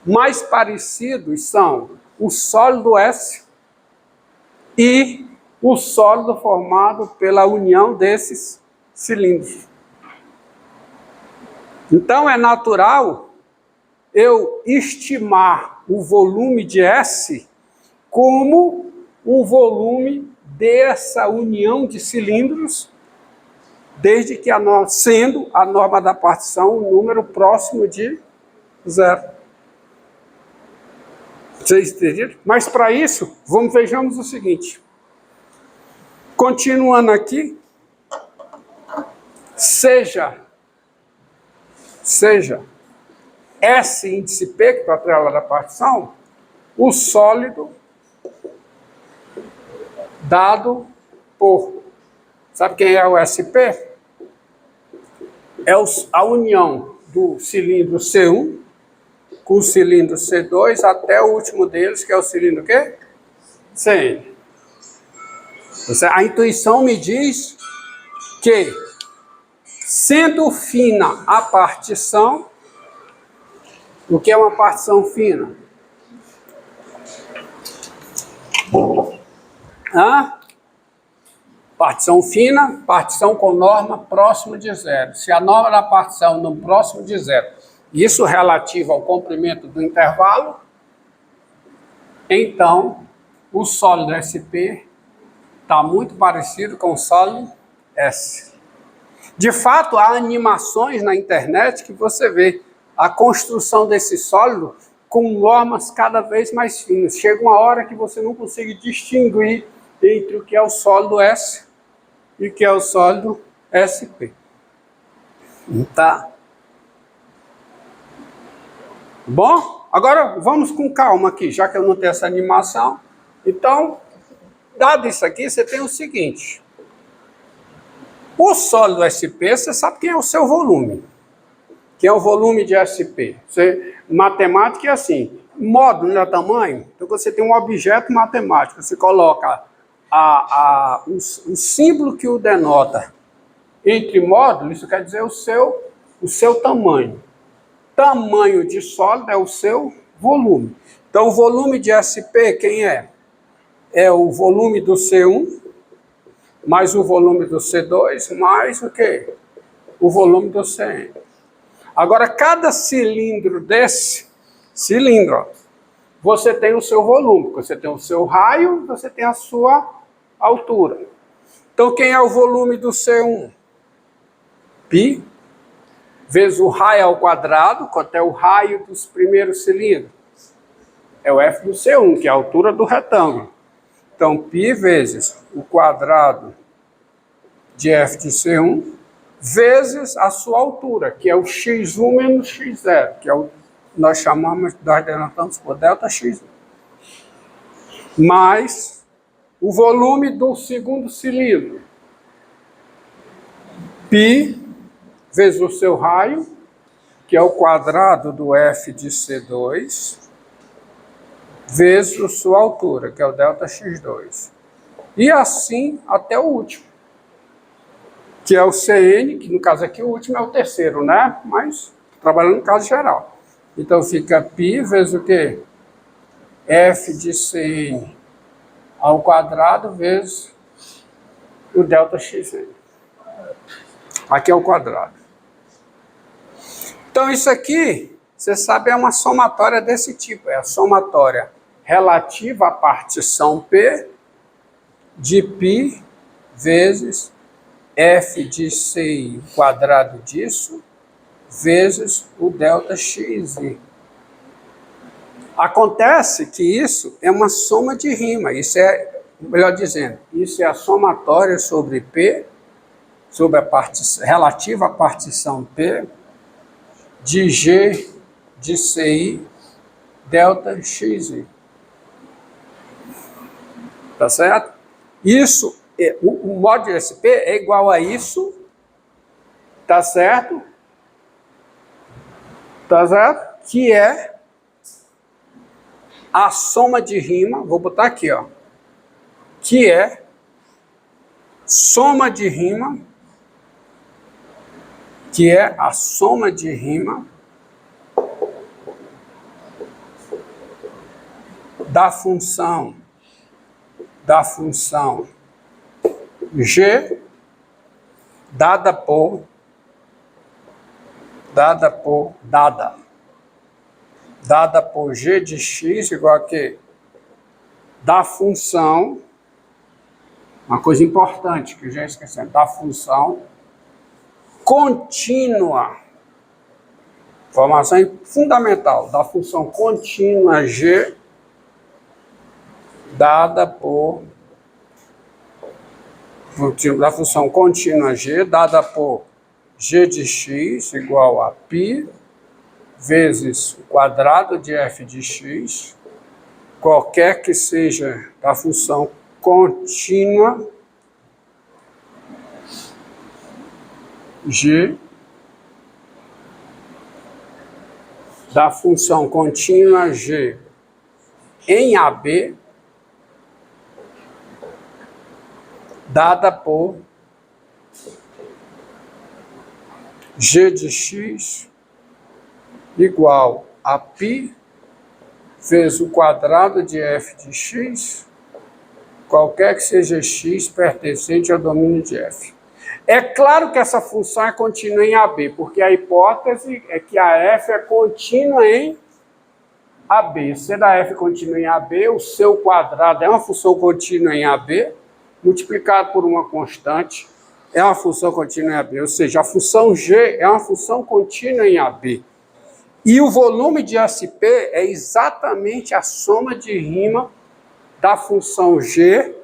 mais parecidos são o sólido S e o sólido formado pela união desses cilindros. Então, é natural eu estimar o volume de S como o volume dessa união de cilindros, desde que sendo a norma da partição um número próximo de 0. Vocês entenderam? Mas para isso, vejamos o seguinte. Continuando aqui, seja S índice P, que está atrelado à partição, o sólido dado por... Sabe quem é o SP? É a união do cilindro C1 com o cilindro C2 até o último deles, que é o cilindro quê? CN. A intuição me diz que, sendo fina a partição, o que é uma partição fina? Partição fina, partição com norma próxima de 0. Se a norma da partição não próximo de 0, isso relativo ao comprimento do intervalo, então o sólido SP está muito parecido com o sólido S. De fato, há animações na internet que você vê a construção desse sólido com normas cada vez mais finas. Chega uma hora que você não consegue distinguir entre o que é o sólido S e o que é o sólido SP. Tá? Bom, agora vamos com calma aqui, já que eu não tenho essa animação. Então, dado isso aqui, você tem o seguinte. O sólido SP, você sabe quem é o seu volume. Que é o volume de SP. Matemática é assim, módulo é tamanho, então você tem um objeto matemático, você coloca o símbolo que o denota entre módulos, isso quer dizer o seu tamanho. Tamanho de sólido é o seu volume. Então o volume de SP, quem é? É o volume do C1, mais o volume do C2, mais o quê? O volume do CN. Agora, cada cilindro desse, você tem o seu volume, você tem o seu raio, você tem a sua altura. Então, quem é o volume do C1? Π, vezes o raio ao quadrado, quanto é o raio dos primeiros cilindros? É o F do C1, que é a altura do retângulo. Então, π vezes o quadrado de F de C1, vezes a sua altura, que é o x1 menos x0, que é nós denotamos por ΔX1. Mais o volume do segundo cilindro. Π vezes o seu raio, que é o quadrado do F de C2, vezes a sua altura, que é o ΔX2. E assim até o último, que é o CN, que no caso aqui o último é o terceiro, né? Mas trabalhando no caso geral. Então fica π vezes o quê? F de CN ao quadrado vezes o ΔXN. Aqui é o quadrado. Então isso aqui, você sabe, é uma somatória desse tipo. É a somatória relativa à partição P de π vezes F de CI quadrado disso, vezes o ΔXI. Acontece que isso é uma soma de rima, isso é, melhor dizendo, isso é a somatória sobre P, sobre a relativa à partição P, de G de CI, ΔXI. Tá certo? Isso, o módulo SP é igual a isso, tá certo? Tá certo? Que é a soma de rima, vou botar aqui, ó, que é soma de rima, que é a soma de rima da função G dada por G de x igual a quê? Da função, uma coisa importante que eu já esqueci, da função contínua, informação fundamental, da função contínua G dada por G de x igual a π vezes o quadrado de f de x, qualquer que seja da função contínua G da função contínua G em AB dada por G de x igual a π vezes o quadrado de f de x, qualquer que seja x pertencente ao domínio de f. É claro que essa função é contínua em AB, porque a hipótese é que a f é contínua em AB. Sendo a f contínua em AB, o seu quadrado é uma função contínua em AB, multiplicado por uma constante, é uma função contínua em AB. Ou seja, a função G é uma função contínua em AB. E o volume de SP é exatamente a soma de rima da função G,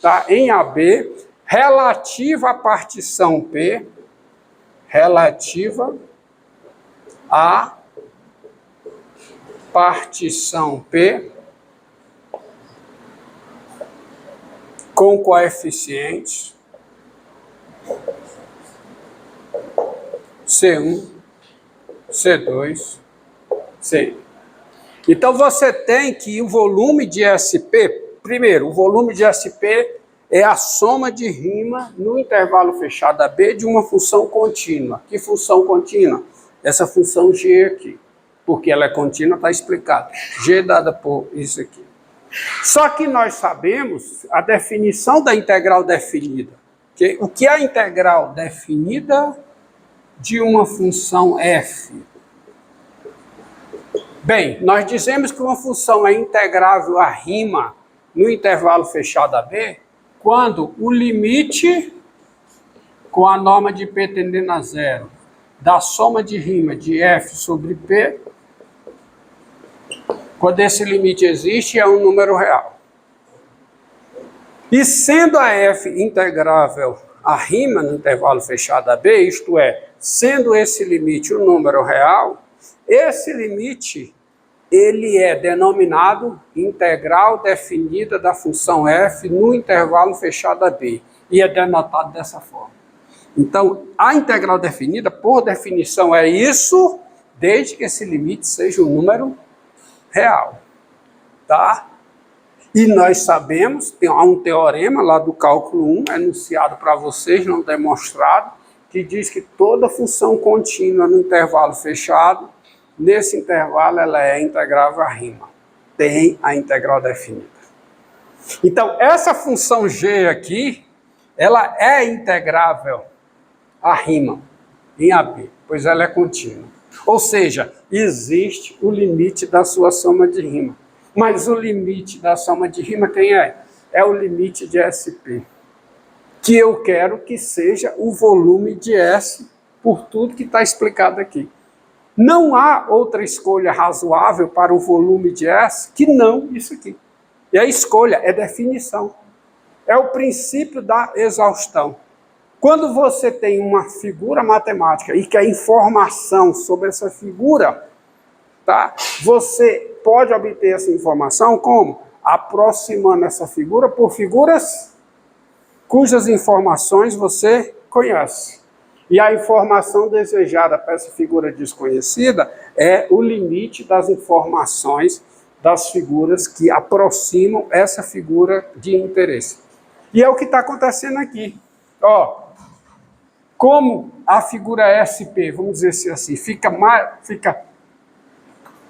tá, em AB, relativa à partição P, com coeficientes C1, C2, C. Então você tem que o volume de SP, primeiro, o volume de SP é a soma de rima no intervalo fechado AB de uma função contínua. Que função contínua? Essa função G aqui. Porque ela é contínua, está explicado. G dada por isso aqui. Só que nós sabemos a definição da integral definida. O que é a integral definida de uma função f? Bem, nós dizemos que uma função é integrável à rima no intervalo fechado AB quando o limite com a norma de P tendendo a zero da soma de rima de f sobre P, quando esse limite existe, é um número real. E sendo a f integrável à rima no intervalo fechado AB, isto é, sendo esse limite um número real, esse limite ele é denominado integral definida da função f no intervalo fechado AB e é denotado dessa forma. Então, a integral definida, por definição, é isso, desde que esse limite seja um número real, tá? E nós sabemos, há um teorema lá do cálculo 1, enunciado para vocês, não demonstrado, que diz que toda função contínua no intervalo fechado, nesse intervalo ela é integrável à rima. Tem a integral definida. Então, essa função G aqui, ela é integrável à rima em AB, pois ela é contínua. Ou seja, existe o limite da sua soma de rima. Mas o limite da soma de rima quem é? É o limite de SP. Que eu quero que seja o volume de S por tudo que está explicado aqui. Não há outra escolha razoável para o volume de S que não isso aqui. E a escolha é definição. É o princípio da exaustão. Quando você tem uma figura matemática e quer informação sobre essa figura, tá? Você pode obter essa informação como? Aproximando essa figura por figuras cujas informações você conhece. E a informação desejada para essa figura desconhecida é o limite das informações das figuras que aproximam essa figura de interesse. E é o que está acontecendo aqui. Ó, como a figura SP, vamos dizer assim, fica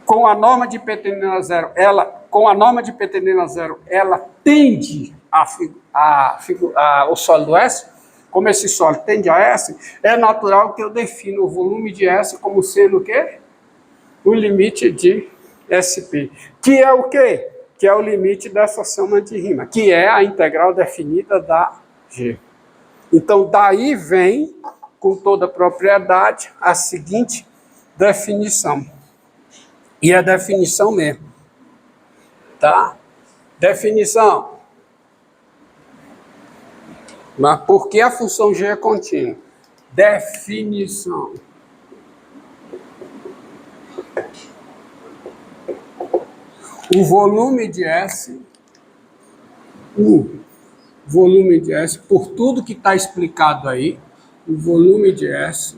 com a norma de P tendendo a zero, ela com a norma de P tendendo a zero, ela tende o sólido S, como esse sólido tende a S, é natural que eu defina o volume de S como sendo o quê? O limite de SP. Que é o quê? Que é o limite dessa soma de Riemann, que é a integral definida da G. Então, daí vem, com toda a propriedade, a seguinte definição. E a definição mesmo. Tá? Definição. Mas por que a função G é contínua? Definição. O volume de S, por tudo que está explicado aí, o volume de S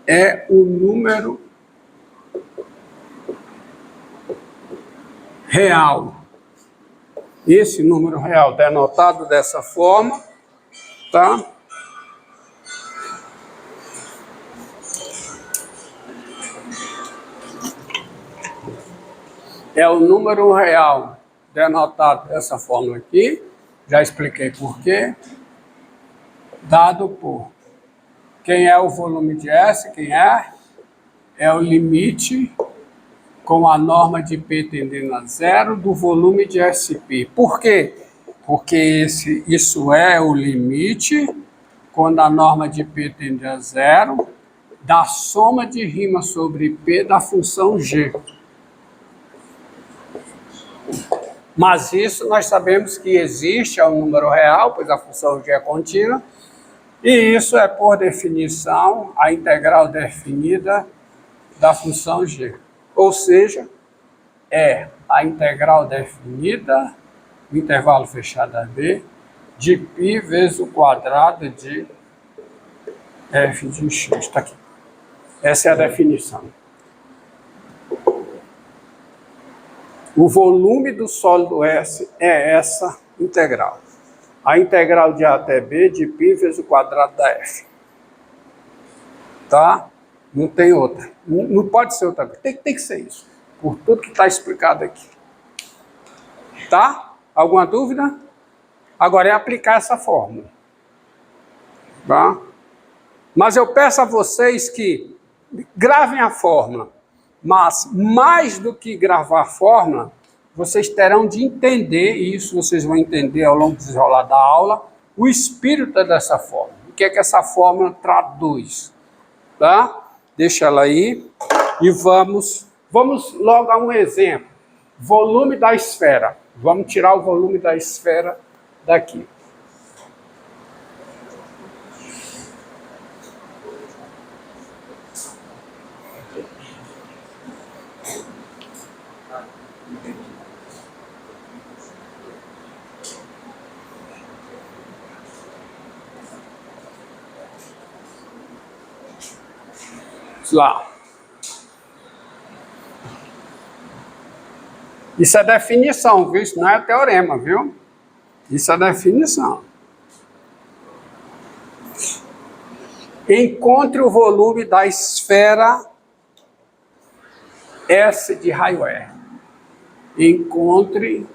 é o número real. Esse número real denotado dessa forma, tá? É o número real denotado dessa forma aqui, já expliquei por quê, dado por quem é o volume de S, quem é? É o limite com a norma de P tendendo a zero do volume de SP. Por quê? Porque isso é o limite quando a norma de P tende a zero da soma de Riemann sobre P da função G. Mas isso nós sabemos que existe, é um número real, pois a função G é contínua, e isso é, por definição, a integral definida da função G. Ou seja, é a integral definida, no intervalo fechado a B, de π vezes o quadrado de f de x. Está aqui. Essa é a definição. O volume do sólido S é essa integral. A integral de A até B de π vezes o quadrado da F. Tá? Não tem outra. Não pode ser outra. Tem que ser isso. Por tudo que está explicado aqui. Tá? Alguma dúvida? Agora é aplicar essa fórmula. Tá? Mas eu peço a vocês que gravem a fórmula. Mas, mais do que gravar a fórmula, vocês terão de entender, e isso vocês vão entender ao longo do desenrolar da aula, o espírito dessa fórmula. O que é que essa fórmula traduz? Tá? Deixa ela aí. E vamos logo a um exemplo. Volume da esfera. Vamos tirar o volume da esfera daqui. Lá. Isso é definição, viu? Isso não é teorema, viu? Isso é definição. Encontre o volume da esfera S de raio R. Encontre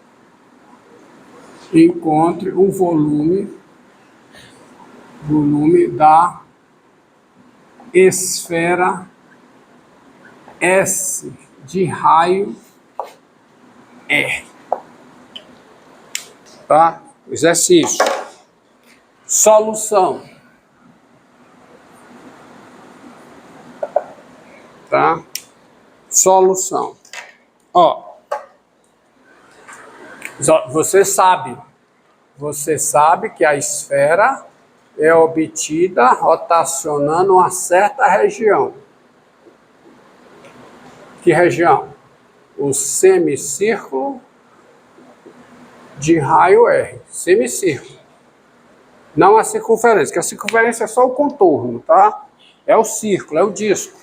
o volume da esfera S de raio R. Tá? Exercício. Solução. Tá? Solução. Ó. Você sabe que a esfera é obtida rotacionando uma certa região. Que região? O semicírculo de raio R. Semicírculo. Não a circunferência, que a circunferência é só o contorno, tá? É o círculo, é o disco.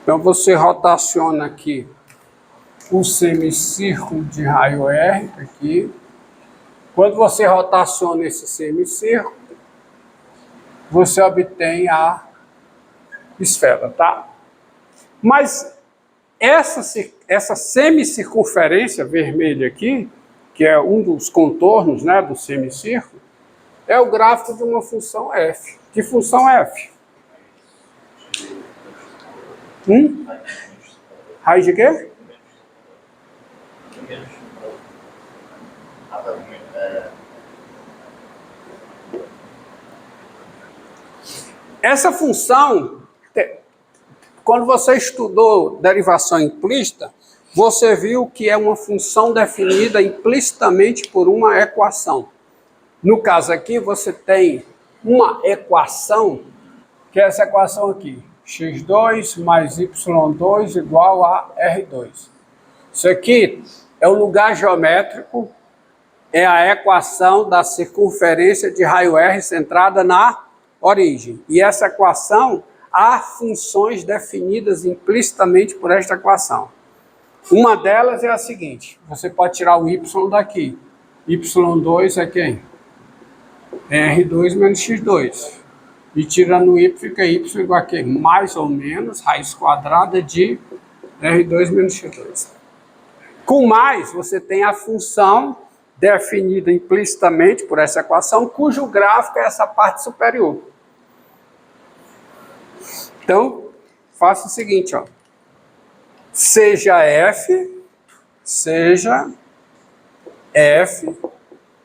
Então você rotaciona aqui o semicírculo de raio R, aqui. Quando você rotaciona esse semicírculo, você obtém a esfera, tá? Mas Essa semicircunferência vermelha aqui, que é um dos contornos, né, do semicírculo, é o gráfico de uma função f. Que função é f? Raiz de quê? Essa função, quando você estudou derivação implícita, você viu que é uma função definida implicitamente por uma equação. No caso aqui, você tem uma equação, que é essa equação aqui, x2 mais y2 igual a R2. Isso aqui é o lugar geométrico, é a equação da circunferência de raio R centrada na origem. E essa equação, há funções definidas implicitamente por esta equação. Uma delas é a seguinte, você pode tirar o y daqui. y2 é quem? É R2 menos x2. E tirando o y, fica y igual a quê? Mais ou menos raiz quadrada de R2 menos x2. Com mais, você tem a função definida implicitamente por essa equação, cujo gráfico é essa parte superior. Então, faça o seguinte, ó. Seja f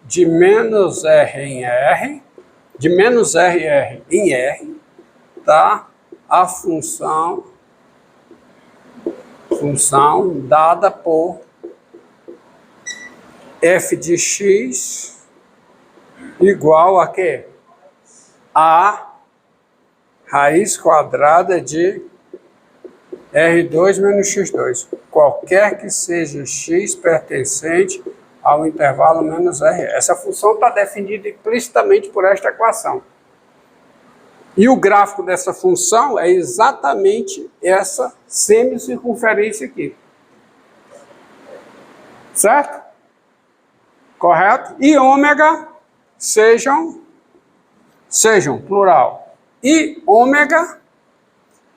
de menos R em R, de menos R em R, tá? A função dada por f de x igual a quê? A raiz quadrada de R2 menos x2. Qualquer que seja x pertencente ao intervalo menos R. Essa função está definida implicitamente por esta equação. E o gráfico dessa função é exatamente essa semicircunferência aqui. Certo? Correto? E ômega sejam plural. E ômega,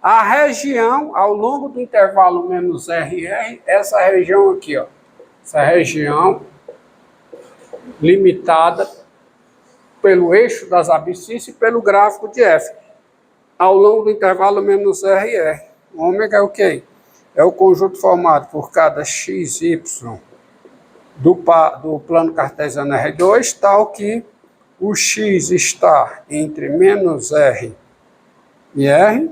a região ao longo do intervalo menos RR, essa região aqui, ó. Essa região limitada pelo eixo das abscissas e pelo gráfico de F. Ao longo do intervalo menos RR. Ômega é o quê? É o conjunto formado por cada XY do plano cartesiano R2, tal que o X está entre menos R e R,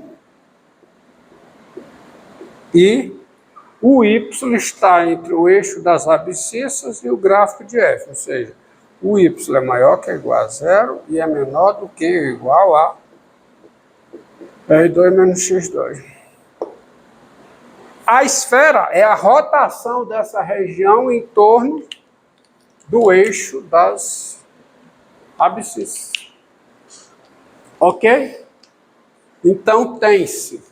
e o Y está entre o eixo das abscissas e o gráfico de F, ou seja, o Y é maior que ou igual a zero e é menor do que ou igual a R2 menos X2. A esfera é a rotação dessa região em torno do eixo das abscissas. Ok? Então tem-se,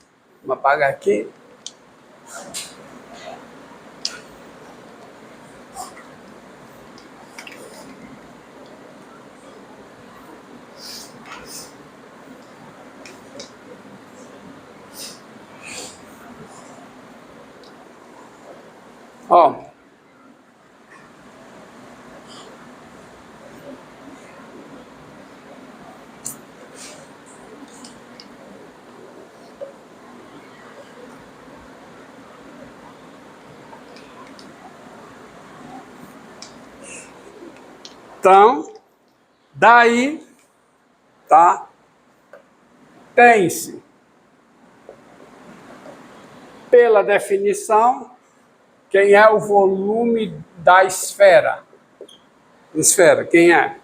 vou apagar aqui. Ó. Então, daí, tá? Tem-se, pela definição, quem é o volume da esfera? Esfera, quem é?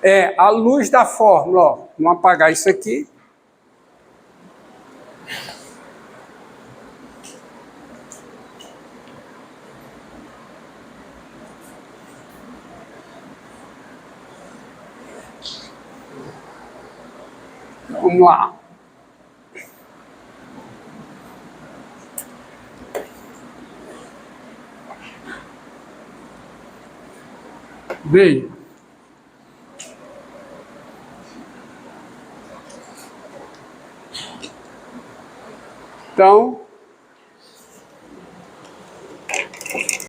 É a luz da fórmula, ó. Vamos apagar isso aqui. Vamos lá. Veio. Então,